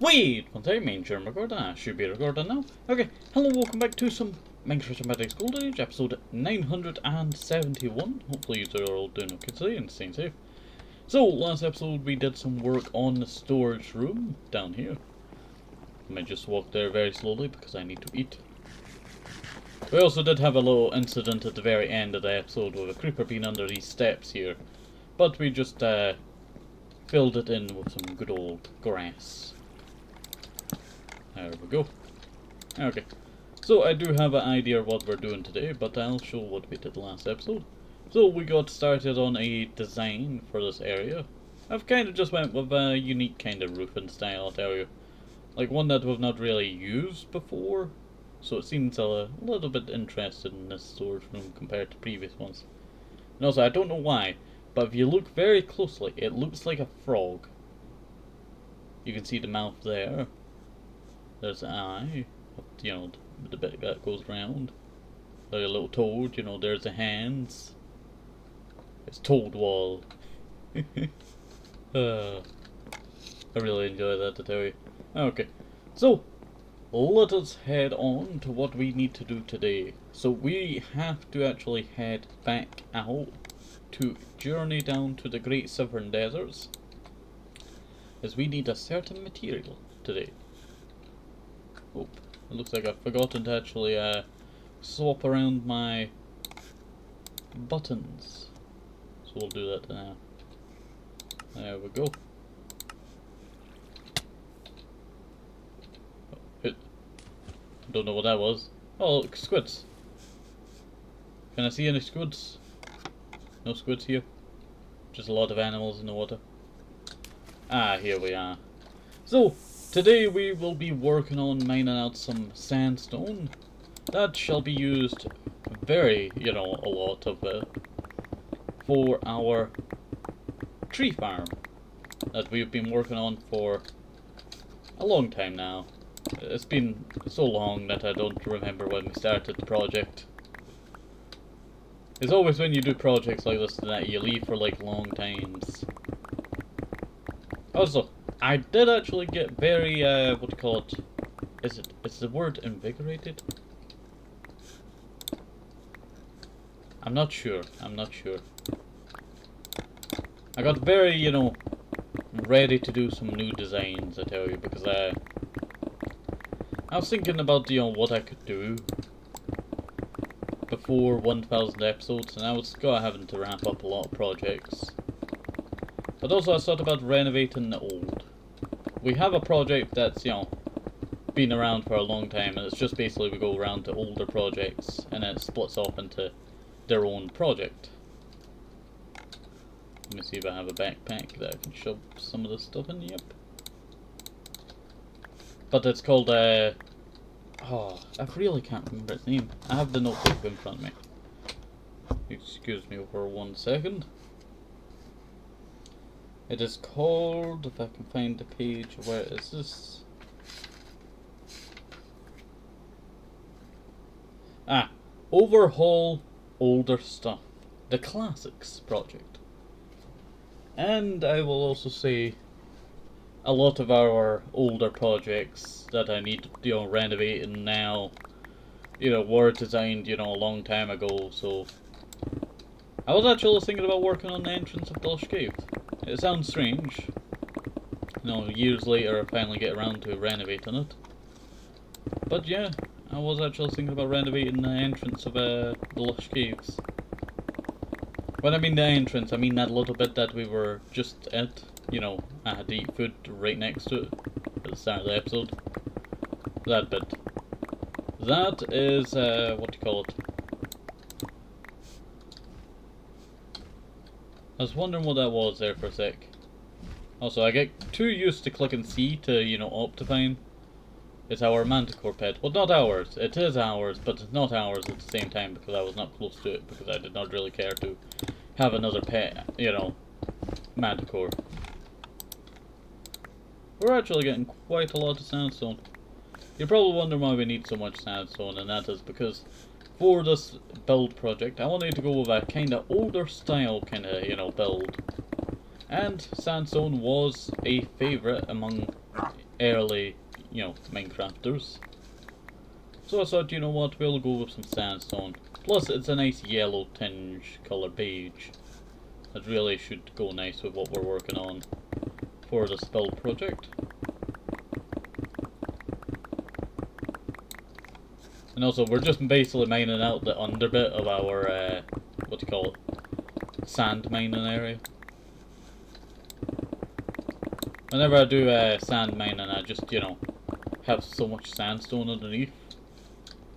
Wait, one second, main germ recording. I should be recording now. Okay, hello, welcome back to some Minecraft Mathematics Gold Age, episode 971. Hopefully you are all doing okay today and staying safe. So, last episode we did some work on the storage room down here. I might just walk there very slowly because I need to eat. We also did have a little incident at the very end of the episode with a creeper being under these steps here. But we just filled it in with some good old grass. There we go. Okay, so I do have an idea of what we're doing today, but I'll show what we did last episode. So we got started on a design for this area. I've kind of just went with a unique kind of roofing style, I'll tell you. Like one that we've not really used before. So it seems a little bit interested in this storage room compared to previous ones. And also, I don't know why, but if you look very closely, it looks like a frog. You can see the mouth there. There's an eye, you know, the bit that goes round. Like a little toad, you know, there's the hands. It's Toad Wall. I really enjoy that, to tell you. Okay, so let us head on to what we need to do today. So we have to actually head back out to journey down to the Great Southern Deserts, as we need a certain material today. Oh, it looks like I've forgotten to actually swap around my buttons. So we'll do that now. There we go. Don't know what that was. Oh, look, squids. Can I see any squids? No squids here. Just a lot of animals in the water. Ah, here we are. So, today we will be working on mining out some sandstone. That shall be used very, a lot of for our tree farm that we've been working on for a long time now. It's been so long that I don't remember when we started the project. It's always when you do projects like this that you leave for like long times. Also, I did actually get very, what do you call it? Is the word invigorated? I'm not sure. I got very, ready to do some new designs, I tell you, because I was thinking about, what I could do before 1,000 episodes, and I was having to wrap up a lot of projects. But also I thought about renovating the old. We have a project that's, been around for a long time, and it's just basically we go around to older projects, and then it splits off into their own project. Let me see if I have a backpack that I can shove some of this stuff in. Yep. But it's called, oh, I really can't remember its name. I have the notebook in front of me. Excuse me for 1 second. It is called, if I can find the page, where is this? Ah, Overhaul Older Stuff. The Classics Project. And I will also say a lot of our older projects that I need, renovating now, were designed, a long time ago, so I was actually thinking about working on the entrance of Lush Cave. It sounds strange, years later I finally get around to renovating it. But yeah, I was actually thinking about renovating the entrance of the Lush Caves. When I mean the entrance, I mean that little bit that we were just at. I had to eat food right next to it at the start of the episode. That bit. That is, what do you call it? I was wondering what that was there for a sec. Also, I get too used to clicking C to, Optifine. It's our manticore pet. Well, not ours. It is ours, but it's not ours at the same time because I was not close to it because I did not really care to have another pet, manticore. We're actually getting quite a lot of sandstone. You're probably wondering why we need so much sandstone, and that is because for this build project, I wanted to go with a kind of older style kind of, build. And sandstone was a favourite among, early, Minecrafters. So I thought, you know what, we'll go with some sandstone. Plus, it's a nice yellow tinge colour beige. That really should go nice with what we're working on for this build project. And also, we're just basically mining out the under bit of our, what do you call it, sand mining area. Whenever I do sand mining, I just, have so much sandstone underneath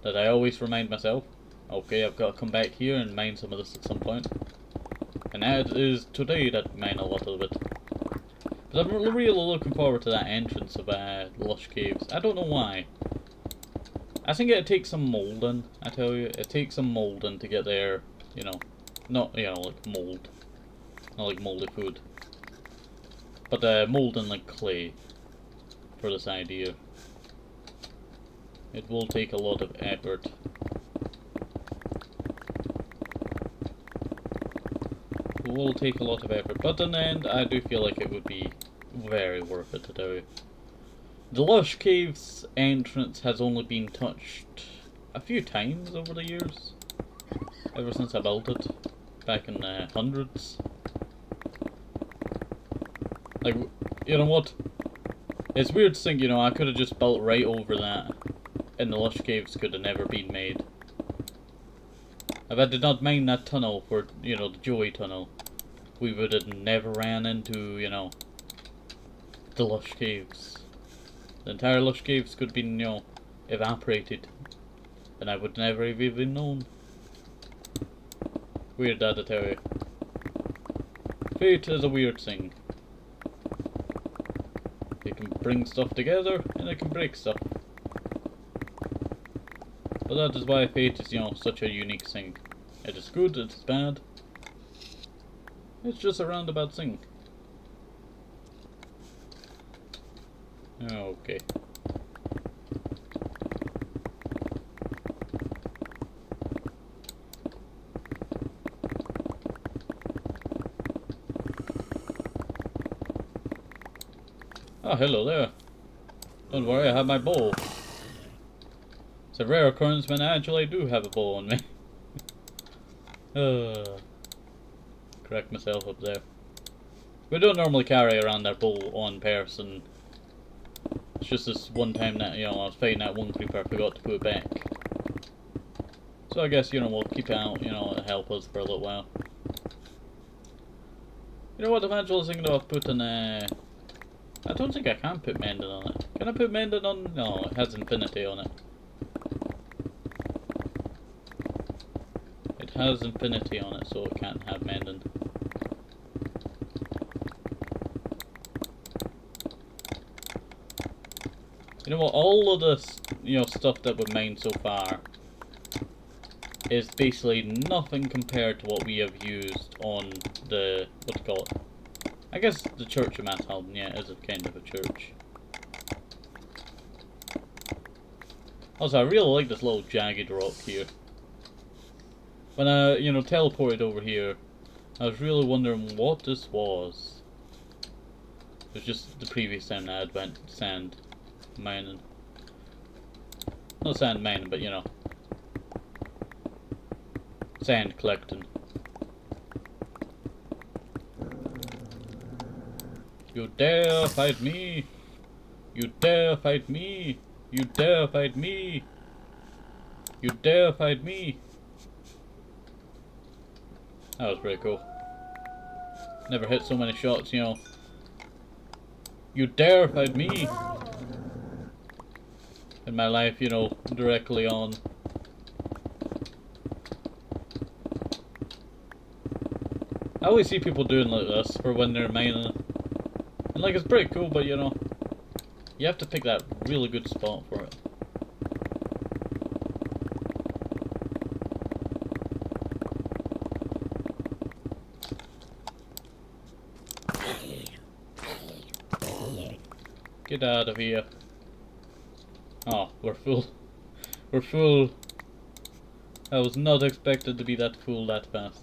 that I always remind myself, okay, I've got to come back here and mine some of this at some point. And it is today that I mine a lot of it. But I'm really looking forward to that entrance of Lush Caves. I don't know why. I think it takes some moulding, I tell you. It takes some moulding to get there, not, like mould. Not like mouldy food. But moulding like clay for this idea. It will take a lot of effort. It will take a lot of effort, but in the end, I do feel like it would be very worth it to do. The Lush Caves entrance has only been touched a few times over the years. Ever since I built it, back in the hundreds. Like, you know what? It's weird to think, I could have just built right over that, and the Lush Caves could have never been made. If I did not mine that tunnel for, the Joey tunnel, we would have never ran into, the Lush Caves. The entire Lush Caves could have been, evaporated, and I would never have even known. Weird that, I tell you. Fate is a weird thing. It can bring stuff together, and it can break stuff. But that is why fate is, such a unique thing. It is good, it is bad. It's just a roundabout thing. Okay. Oh, hello there. Don't worry, I have my bow. It's a rare occurrence when I actually do have a bow on me. Correct myself up there. We don't normally carry around our bow on person. It's just this one time that, I was fighting that one creeper, I forgot to put it back. So I guess, we'll keep it out, it'll help us for a little while. You know what, I'm actually thinking of putting I don't think I can put mending on it. Can I put mending on? No, it has infinity on it. It has infinity on it, so it can't have mending. You know what, all of this, stuff that we've mined so far is basically nothing compared to what we have used on the, what do you call it? I guess the Church of Mathalden, yeah, is a kind of a church. Also, I really like this little jagged rock here. When I, teleported over here, I was really wondering what this was. It was just the previous time that I went sand mining. Not sand mining, but sand collecting. You dare fight me! You dare fight me! You dare fight me! You dare fight me! That was pretty cool. Never hit so many shots, You dare fight me! In my life, directly on. I always see people doing like this for when they're mining. And like, it's pretty cool, but you have to pick that really good spot for it. Get out of here. Oh, we're full. We're full. I was not expected to be that full that fast.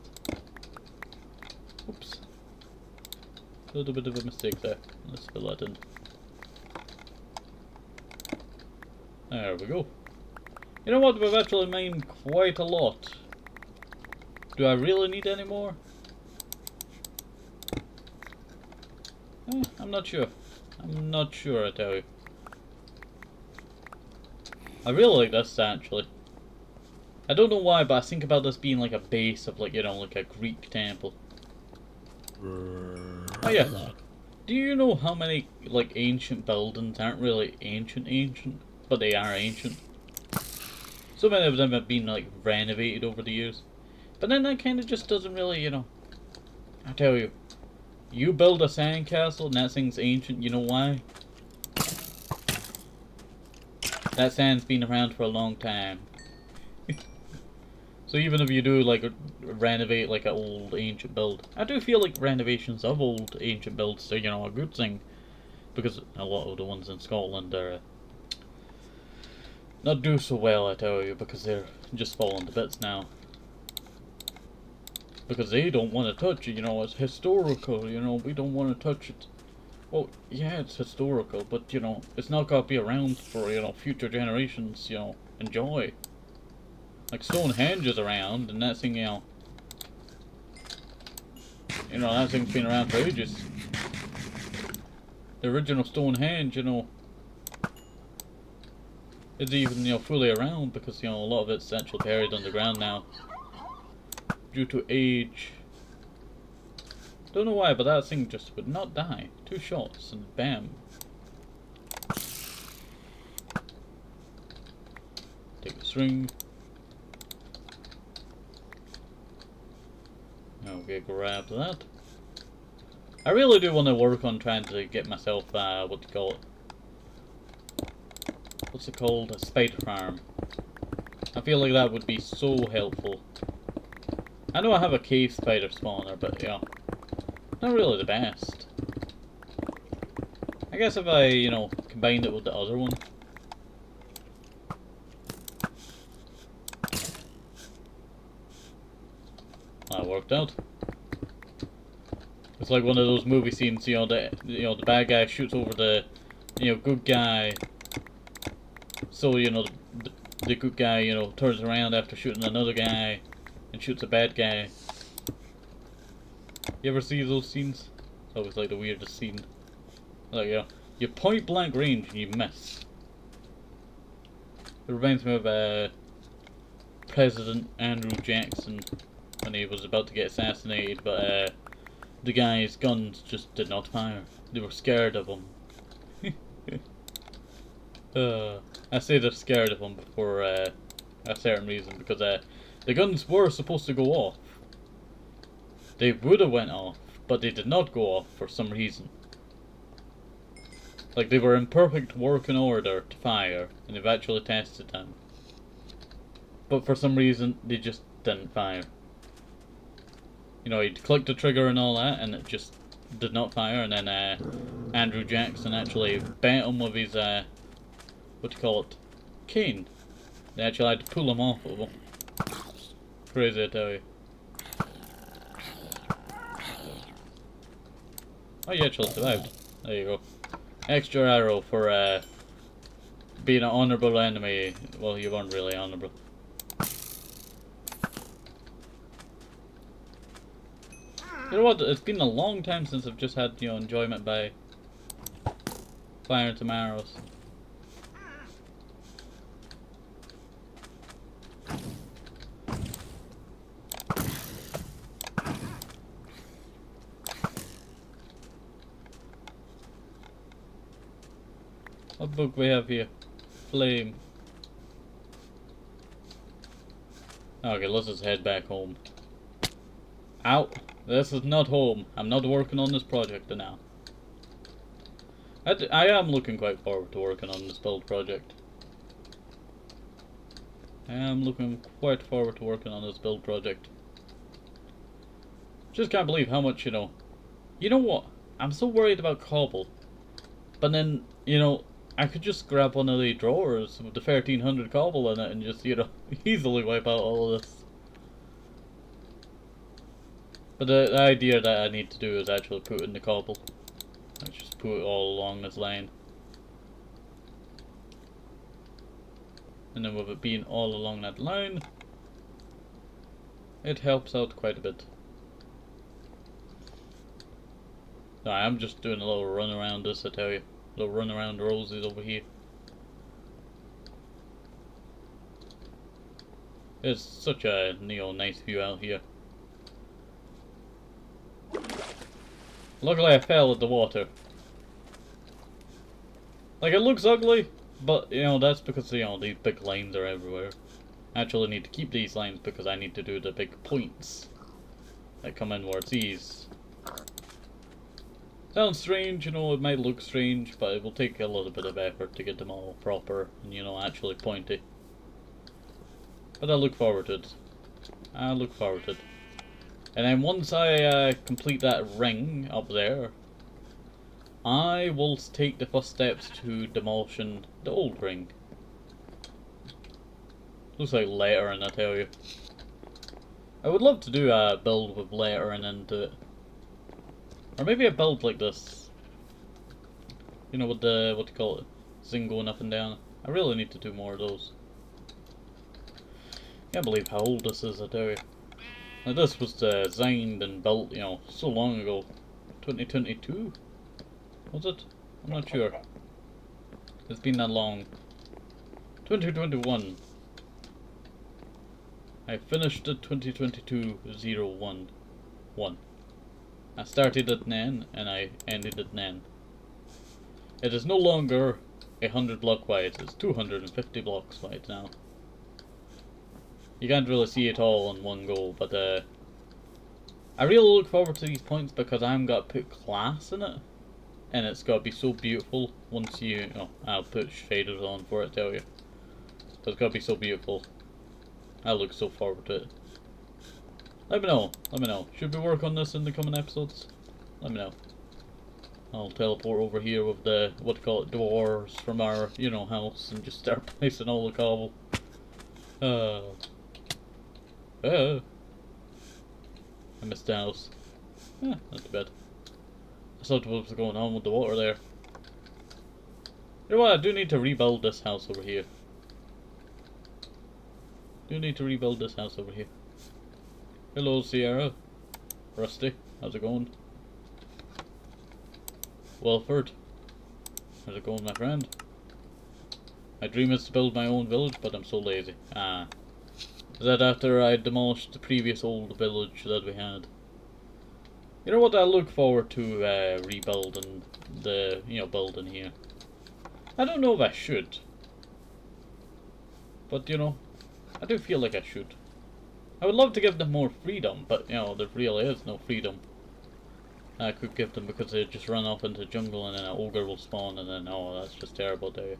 Oops. A little bit of a mistake there. Let's fill that in. There we go. You know what? We've actually mined quite a lot. Do I really need any more? I'm not sure. I'm not sure, I tell you. I really like this actually. I don't know why, but I think about this being like a base of like, you know, like a Greek temple. Oh yeah. Do you know how many like ancient buildings aren't really ancient, but they are ancient? So many of them have been like renovated over the years. But then that kind of just doesn't really, you know. I tell you, you build a sandcastle and that thing's ancient, you know why? That sand's been around for a long time. So even if you do like renovate like an old ancient build, I do feel like renovations of old ancient builds are, you know, a good thing, because a lot of the ones in Scotland are not do so well, I tell you, because they're just falling to bits now. Because they don't want to touch it, you know, it's historical, you know, we don't want to touch it. Well, yeah, it's historical, but, you know, it's not going to be around for, you know, future generations, you know, enjoy. Like Stonehenge is around, and that thing, you know, that thing's been around for ages. The original Stonehenge, you know, is even, you know, fully around because, you know, a lot of it's actually buried underground now due to age. Don't know why, but that thing just would not die. 2 shots and bam. Take the string. Okay, grab that. I really do want to work on trying to get myself, what do you call it? What's it called? A spider farm. I feel like that would be so helpful. I know I have a cave spider spawner, but yeah, not really the best. I guess if I, you know, combined it with the other one. That worked out. It's like one of those movie scenes, you know, the bad guy shoots over the, you know, good guy. So, you know, the good guy, you know, turns around after shooting another guy and shoots a bad guy. You ever see those scenes? It's always like the weirdest scene. Like, you know, you point blank range and you miss. It reminds me of President Andrew Jackson when he was about to get assassinated, but the guy's guns just did not fire. They were scared of him. I say they're scared of him for a certain reason, because the guns were supposed to go off. They would have went off, but they did not go off for some reason. Like, they were in perfect working order to fire, and they've actually tested them. But for some reason, they just didn't fire. You know, he'd clicked the trigger and all that, and it just did not fire, and then Andrew Jackson actually bent him with his, what do you call it, cane. They actually had to pull him off of him. Crazy, I tell you. Oh, you actually survived. There you go. Extra arrow for being an honourable enemy. Well, you weren't really honourable. You know what? It's been a long time since I've just had, you know, enjoyment by firing some arrows. What book we have here? Flame. Okay, let's just head back home. Out. This is not home. I'm not working on this project now. I am looking quite forward to working on this build project. I am looking quite forward to working on this build project. Just can't believe how much, you know. You know what? I'm so worried about cobble. But then, you know, I could just grab one of the drawers with the 1300 cobble in it and just, you know, easily wipe out all of this. But the idea that I need to do is actually put in the cobble. Let's just put it all along this line. And then with it being all along that line, it helps out quite a bit. Sorry, I'm just doing a little run around this, I tell you. A little run around the roses over here. It's such a nice view out here. Luckily I fell at the water. Like, it looks ugly, but that's because these big lines are everywhere. I actually need to keep these lines because I need to do the big points that come in where it's these. Sounds strange, it might look strange, but it will take a little bit of effort to get them all proper and actually pointy. But I look forward to it. I look forward to it. And then once I complete that ring up there, I will take the first steps to demolishing the old ring. Looks like lettering, I tell you. I would love to do a build with lettering into it. Or maybe a build like this. With the, what do you call it? Zing going up and down. I really need to do more of those. Can't believe how old this is, I tell you. Now, this was designed and built, so long ago. 2022? Was it? I'm not sure. It's been that long. 2021. I finished it 2022-01-1. I started at Nan and I ended at Nan. It is no longer 100 block wide, it's 250 blocks wide now. You can't really see it all in one go, but I really look forward to these points because I'm got to put class in it. And it's got to be so beautiful once I'll put shaders on for it, tell you. But it's got to be so beautiful. I look so forward to it. Let me know. Should we work on this in the coming episodes? Let me know. I'll teleport over here with the, dwarves from our, house and just start placing all the cobble. I missed the house. Not too bad. I thought what was going on with the water there. You know what, I do need to rebuild this house over here. Hello, Sierra. Rusty, how's it going? Wilford, how's it going, my friend? My dream is to build my own village, but I'm so lazy. Is that after I demolished the previous old village that we had? You know what, I look forward to rebuilding the, building here. I don't know if I should. But, I do feel like I should. I would love to give them more freedom, but, there really is no freedom I could give them because they just run off into the jungle and then an ogre will spawn and then, oh, that's just terrible, there.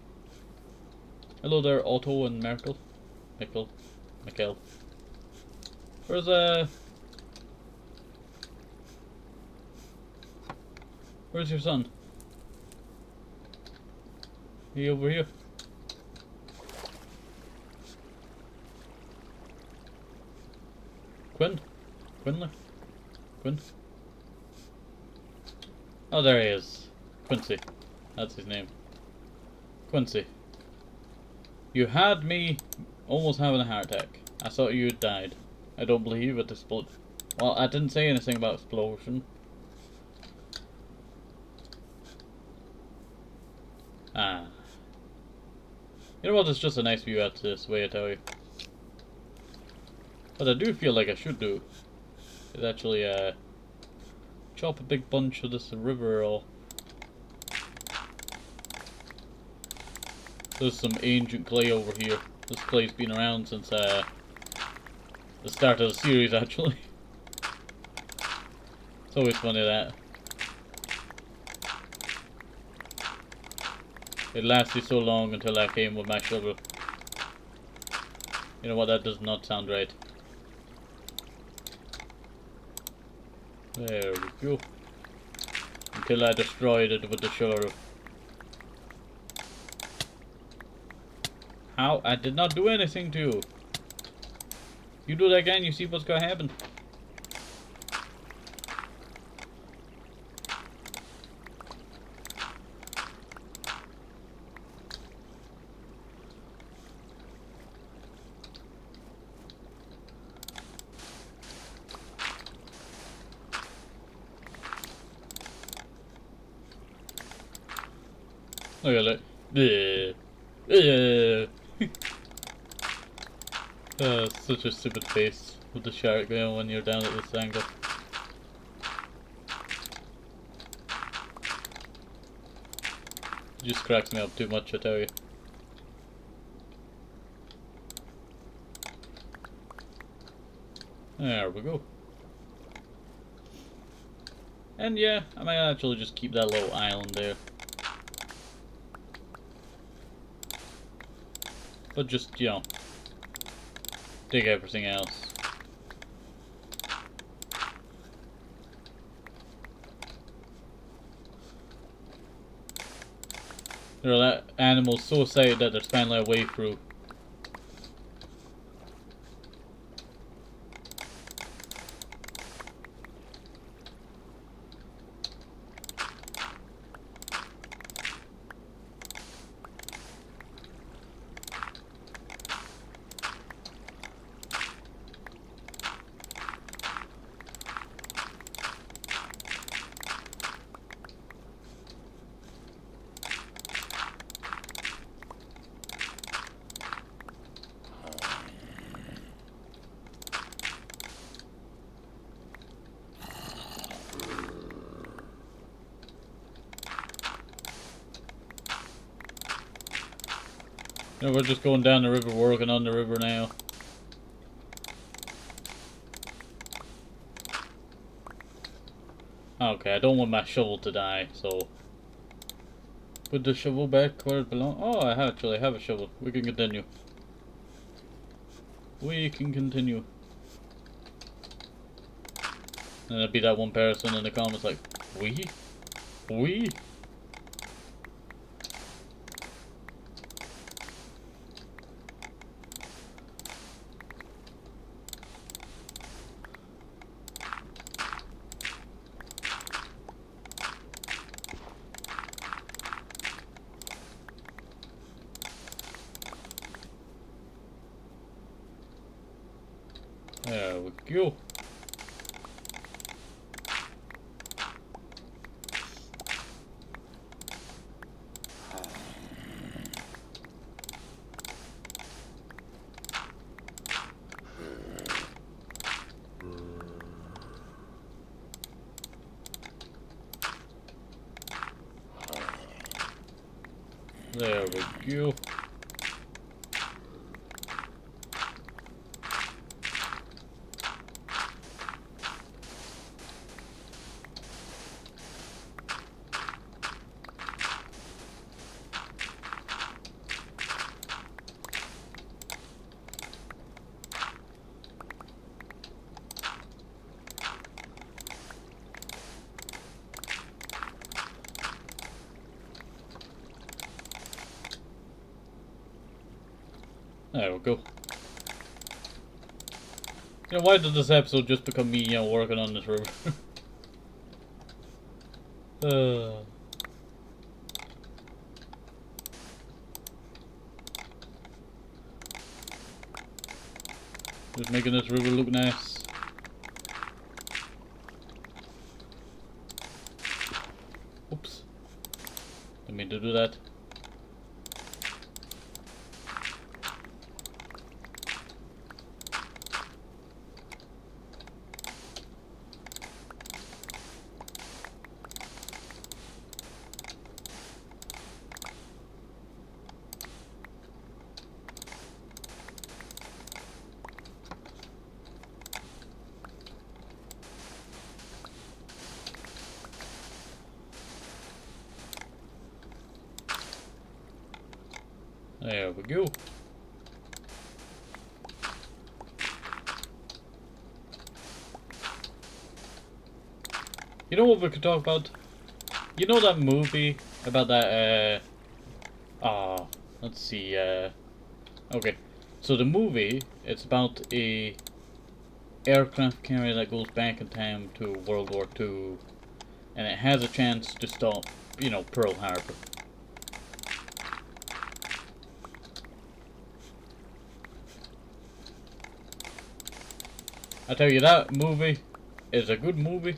Hello there, Otto and Mikkel. Where's, where's your son? He over here? Quinn? Oh, there he is. Quincy. That's his name. Quincy. You had me almost having a heart attack. I thought you had died. I don't believe it exploded. Well, I didn't say anything about explosion. You know what, it's just a nice view out this way, I tell you. What I do feel like I should do is actually chop a big bunch of this river off. There's some ancient clay over here. This clay's been around since the start of the series, actually. It's always funny that. It lasted so long until I came with my shovel. You know what, that does not sound right. There we go. Until I destroyed it with the shovel. How? I did not do anything to you. You do that again, you see what's gonna happen. Look at that. Bleh. Such a stupid face with the shark going when you're down at this angle. It just cracks me up too much, I tell you. There we go. And yeah, I might actually just keep that little island there. But just, you know, dig everything else. You know, that animal's so excited that there's finally a way through. You know, we're just going down the river, working on the river now. Okay, I don't want my shovel to die, so put the shovel back where it belongs. Oh, I actually have a shovel. We can continue. We can continue. And there'll be that one person in the comments like, we? We? There we go. There we go. There we go. You know, why did this episode just become me, you know, working on this river? Just making this river look nice. Oops. Didn't mean to do that. There we go. You know what we could talk about? You know that movie about that, let's see, okay. So the movie, it's about a aircraft carrier that goes back in time to World War II, and it has a chance to stop, you know, Pearl Harbor. I tell you, that movie is a good movie.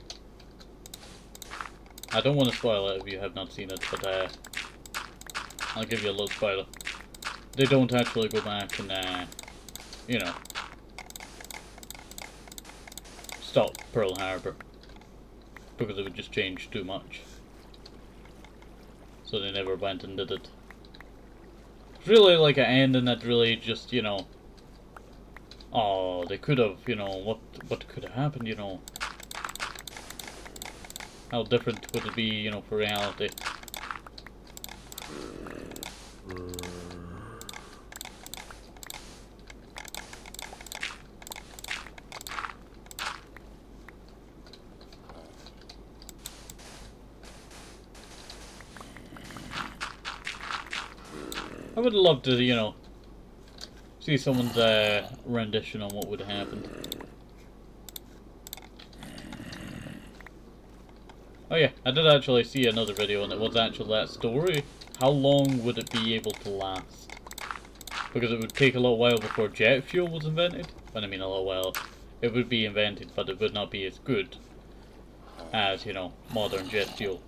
I don't want to spoil it if you have not seen it, but I'll give you a little spoiler. They don't actually go back and, you know, stop Pearl Harbor. Because it would just change too much. So they never went and did it. It's really like an ending that really just, you know, oh, they could have, you know, what could have happened, you know. How different would it be, you know, for reality? I would love to, you know, see someone's rendition on what would have happened. Oh yeah, I did actually see another video and it was actually that story. How long would it be able to last? Because it would take a little while before jet fuel was invented. When I mean a little while, it would be invented, but it would not be as good as, you know, modern jet fuel.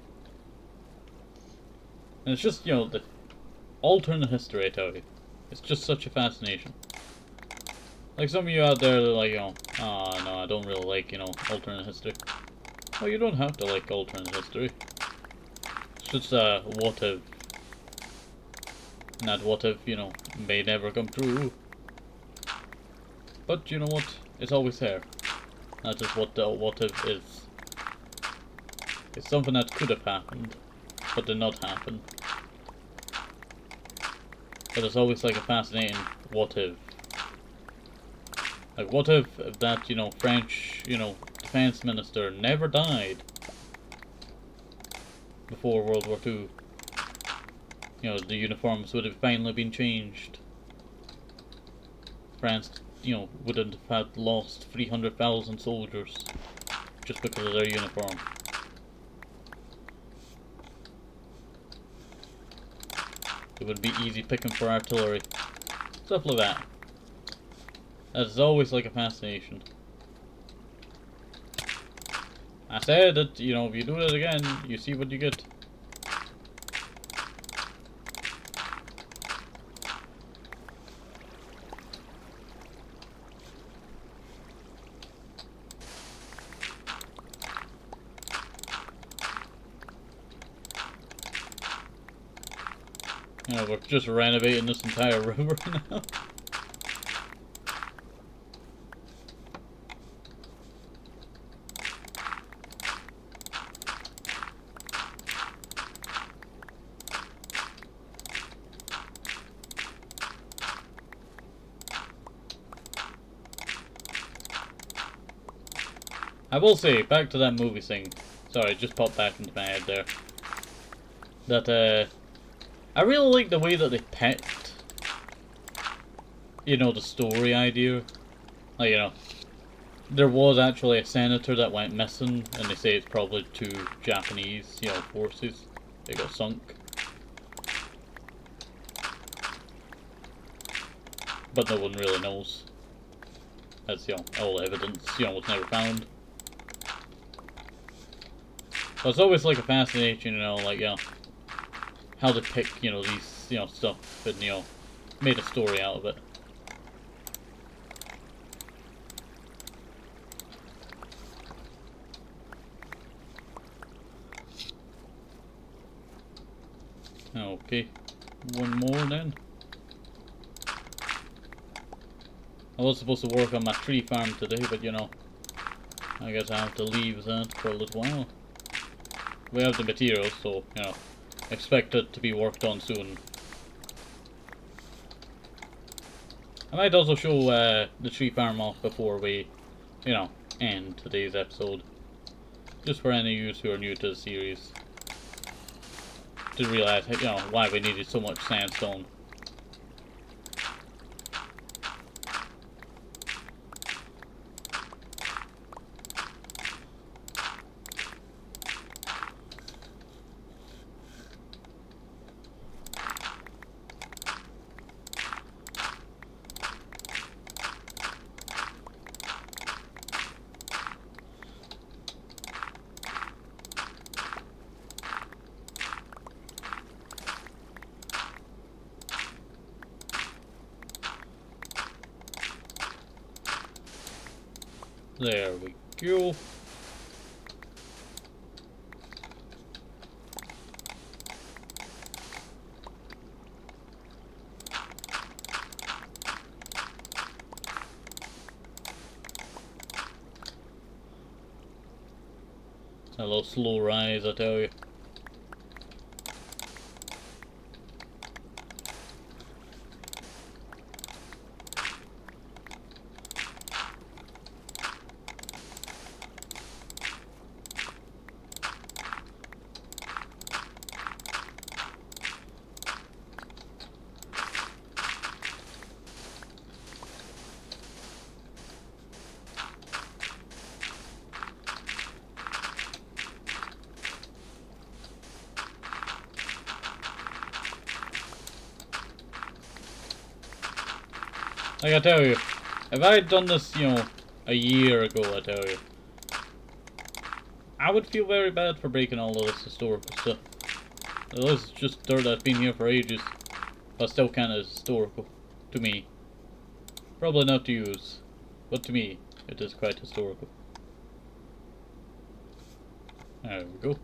And it's just, you know, the alternate history, I tell you. It's just such a fascination. Like some of you out there that are like, you know, oh no, I don't really like, you know, alternate history. Well, you don't have to like alternate history. It's just what if. Not what if, you know, may never come true. But you know what? It's always there. That is what the what if is. It's something that could have happened, but did not happen. But it's always like a fascinating what if. Like what if that, you know, French, you know, defense minister never died before World War II? You know, the uniforms would have finally been changed. France, you know, wouldn't have had lost 300,000 soldiers just because of their uniform. It would be easy picking for artillery. Stuff like that. That's always like a fascination. I said that, you know, if you do it again, you see what you get. You know, we're just renovating this entire river now. I will say, back to that movie thing. Sorry, it just popped back into my head there. That, I really like the way that they picked, you know, the story idea. Like, you know, there was actually a senator that went missing, and they say it's probably two Japanese, you know, forces. They got sunk. But no one really knows. As, you know, all evidence, you know, was never found. But it's always like a fascination, you know, like, you know, how to pick, you know, these, you know, stuff and, you know, made a story out of it. Okay, one more then. I was supposed to work on my tree farm today, but you know, I guess I have to leave that for a little while. We have the materials, so, you know, expect it to be worked on soon. I might also show the tree farm off before we, you know, end today's episode. Just for any of you who are new to the series. To realize, you know, why we needed so much sandstone. There we go. A little slow rise, I tell you. Like I tell you, if I had done this, you know, a year ago, I tell you, I would feel very bad for breaking all of this historical stuff. This is just dirt that's been here for ages, but still kind of historical to me. Probably not to use, but to me, it is quite historical. There we go.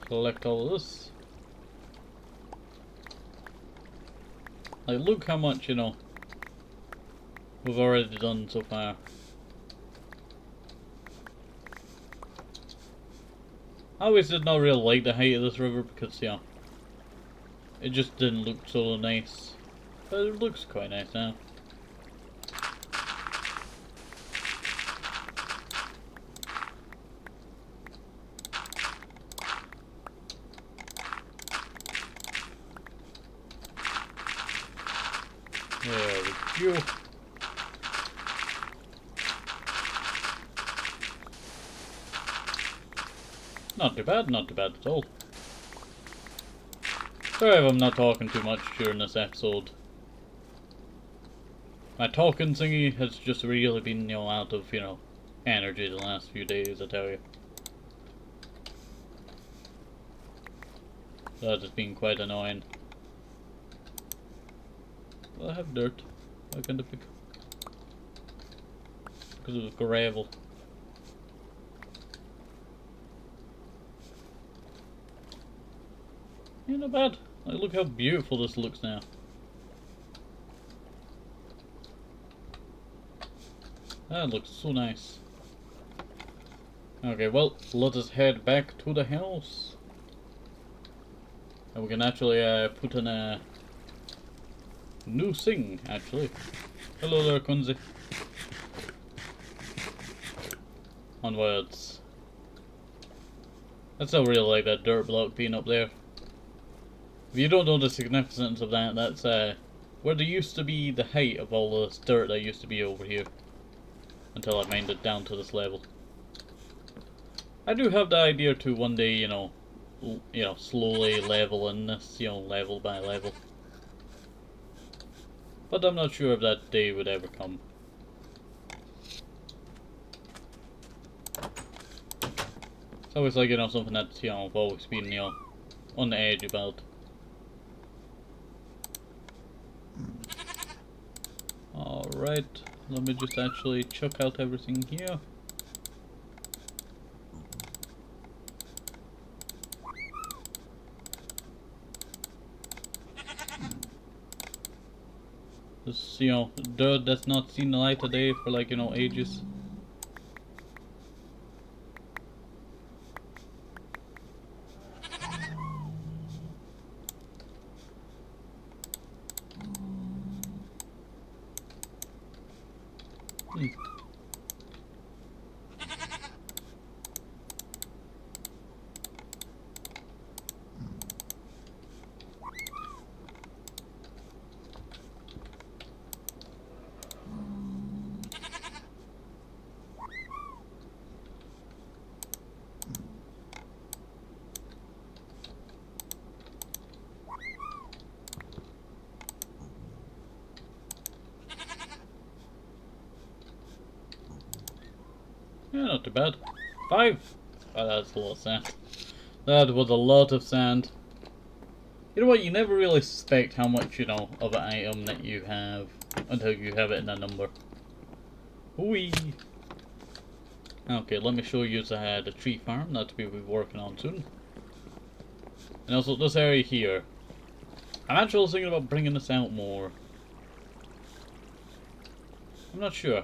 Collect all of this. Like, look how much, you know, we've already done so far. I always did not really like the height of this river because, you know, it just didn't look so nice. But it looks quite nice now. There we go. Not too bad, not too bad at all. Sorry if I'm not talking too much during this episode. My talking thingy has just really been, you know, out of, you know, energy the last few days, I tell you. That has been quite annoying. Well, I have dirt. Why can't I pick? Because it was gravel. Yeah, not bad. Like, look how beautiful this looks now. That looks so nice. Okay, well, let us head back to the house. And we can actually put in a new thing, actually. Hello there, Kunzi. Onwards. I still really like that dirt block being up there. If you don't know the significance of that, that's where there used to be the height of all this dirt that used to be over here. Until I mined it down to this level. I do have the idea to one day, you know, slowly level in this, you know, level by level. But I'm not sure if that day would ever come. It's always like, you know, something that's, you know, I've always been, you know, on the edge about. Alright, let me just actually chuck out everything here. This, you know, dirt that's not seen the light of day for, like, you know, ages. Yeah, not too bad. 5! Oh, that's a lot of sand. That was a lot of sand. You know what, you never really suspect how much, you know, of an item that you have until you have it in a number. Whee! Okay, let me show you the tree farm that we'll be working on soon. And also this area here. I'm actually thinking about bringing this out more. I'm not sure.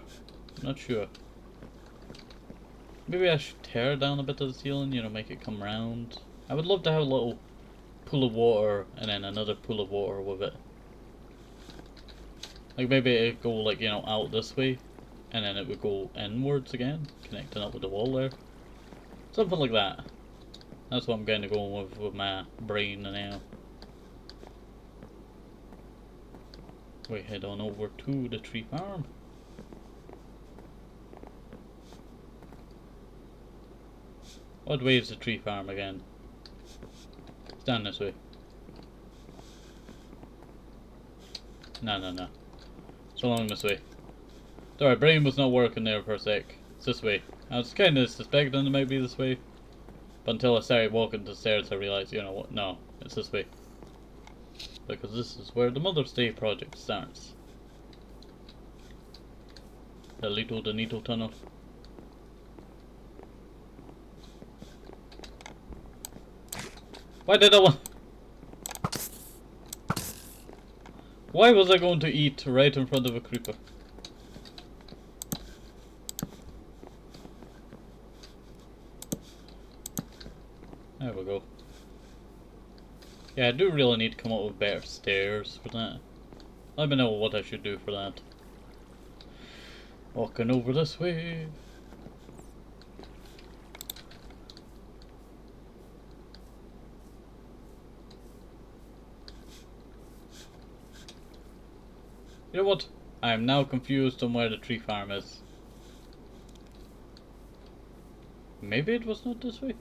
Maybe I should tear down a bit of the ceiling, you know, make it come round. I would love to have a little pool of water and then another pool of water with it. Like maybe it'd go like, you know, out this way and then it would go inwards again, connecting up with the wall there. Something like that. That's what I'm kind of going with my brain now. We head on over to the tree farm. What way is the tree farm again? It's down this way. No. It's along this way. Sorry, brain was not working there for a sec. It's this way. I was kind of suspecting it might be this way. But until I started walking the stairs I realised, you know what, no, it's this way. Because this is where the Mother's Day project starts. The Little Donito tunnel. Why did I want... Why was I going to eat right in front of a creeper? There we go. Yeah, I do really need to come up with better stairs for that. Let me know what I should do for that. Walking over this way. You know what? I am now confused on where the tree farm is. Maybe it was not this way?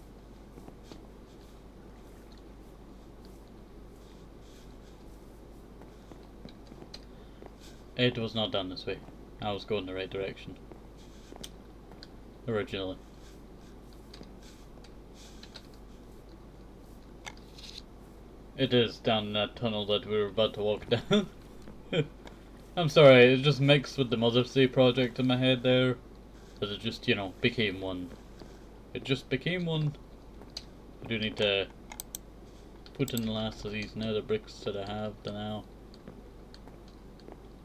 It was not done this way. I was going the right direction. Originally. It is down that tunnel that we were about to walk down. I'm sorry, it just mixed with the Mother's Day project in my head there. But it just, you know, became one. It just became one. I do need to put in the last of these nether bricks that I have now.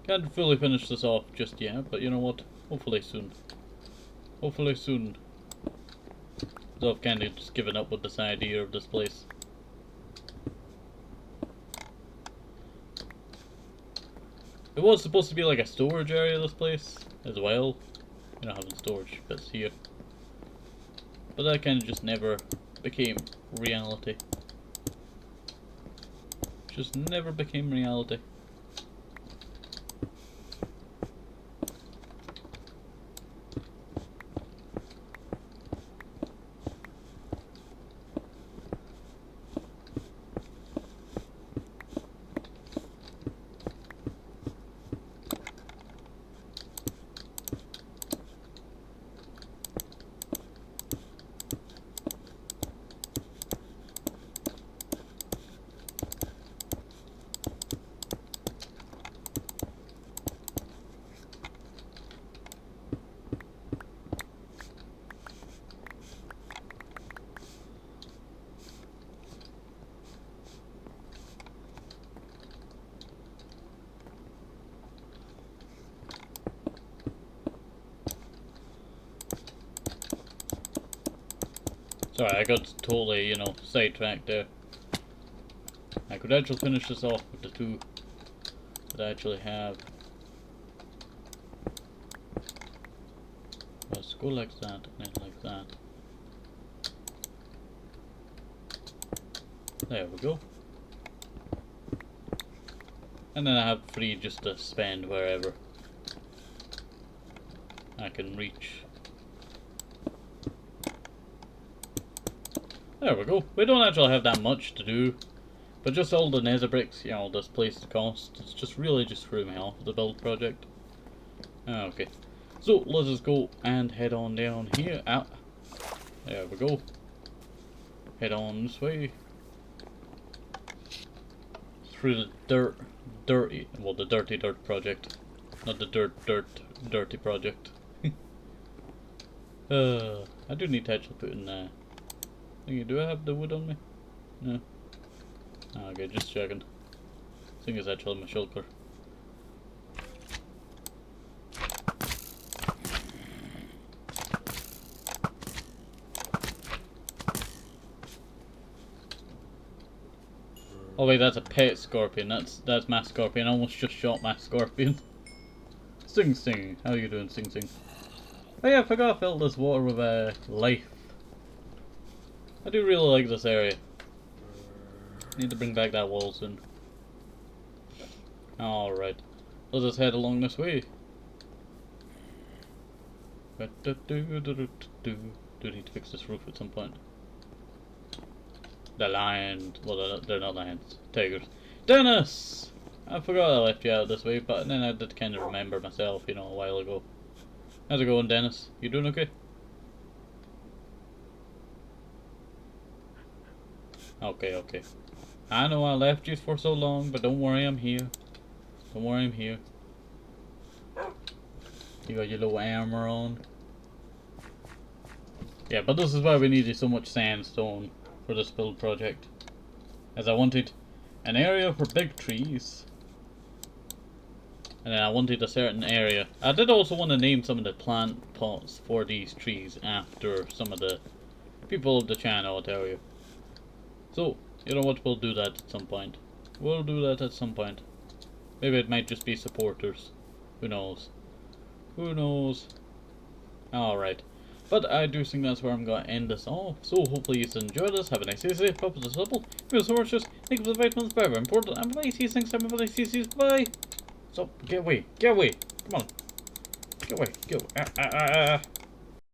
Can't fully finish this off just yet, but you know what? Hopefully soon. Hopefully soon. So I've kind of just given up with this idea of this place. It was supposed to be like a storage area, this place, as well. You know, having storage bits here. But that kind of just never became reality. Just never became reality. Sorry, I got totally, you know, sidetracked there. I could actually finish this off with the two that I actually have. Let's go like that and then like that. There we go. And then I have free just to spend wherever I can reach. There we go. We don't actually have that much to do, but just all the nether bricks, you know, this place cost, it's just really just threw me off the build project. Okay, so let us go and head on down here. Out. There we go. Head on this way. through the the dirty dirt project, not the dirty project. I do need to actually put in do I have the wood on me? No. Okay, just checking. I think it's actually my shulker. Oh wait, that's a pet scorpion. That's my scorpion. I almost just shot my scorpion. Sing Sing, how are you doing, Sing Sing? Oh yeah, I forgot I filled this water with life. I do really like this area. Need to bring back that wall soon. Alright, let's just head along this way. Do need to fix this roof at some point. The lion, well they're not lions, tigers. Dennis! I forgot I left you out this way, but then I did kind of remember myself, you know, a while ago. How's it going, Dennis? You doing okay? Okay. I know I left you for so long, but don't worry, I'm here. Don't worry, I'm here. You got your little armor on. Yeah, but this is why we needed so much sandstone for this build project. As I wanted an area for big trees. And then I wanted a certain area. I did also want to name some of the plant pots for these trees after some of the people of the channel, I'll tell you. So, you know what, we'll do that at some point. We'll do that at some point. Maybe it might just be supporters. Who knows? Who knows? Alright. But I do think that's where I'm going to end this off. So hopefully you enjoyed this. Have a nice day. Safe, hope it's simple. Feel so much. Think of the vitamins. Very important. And bye. See you next time. Bye. So get away. Get away. Come on. Get away. Get away.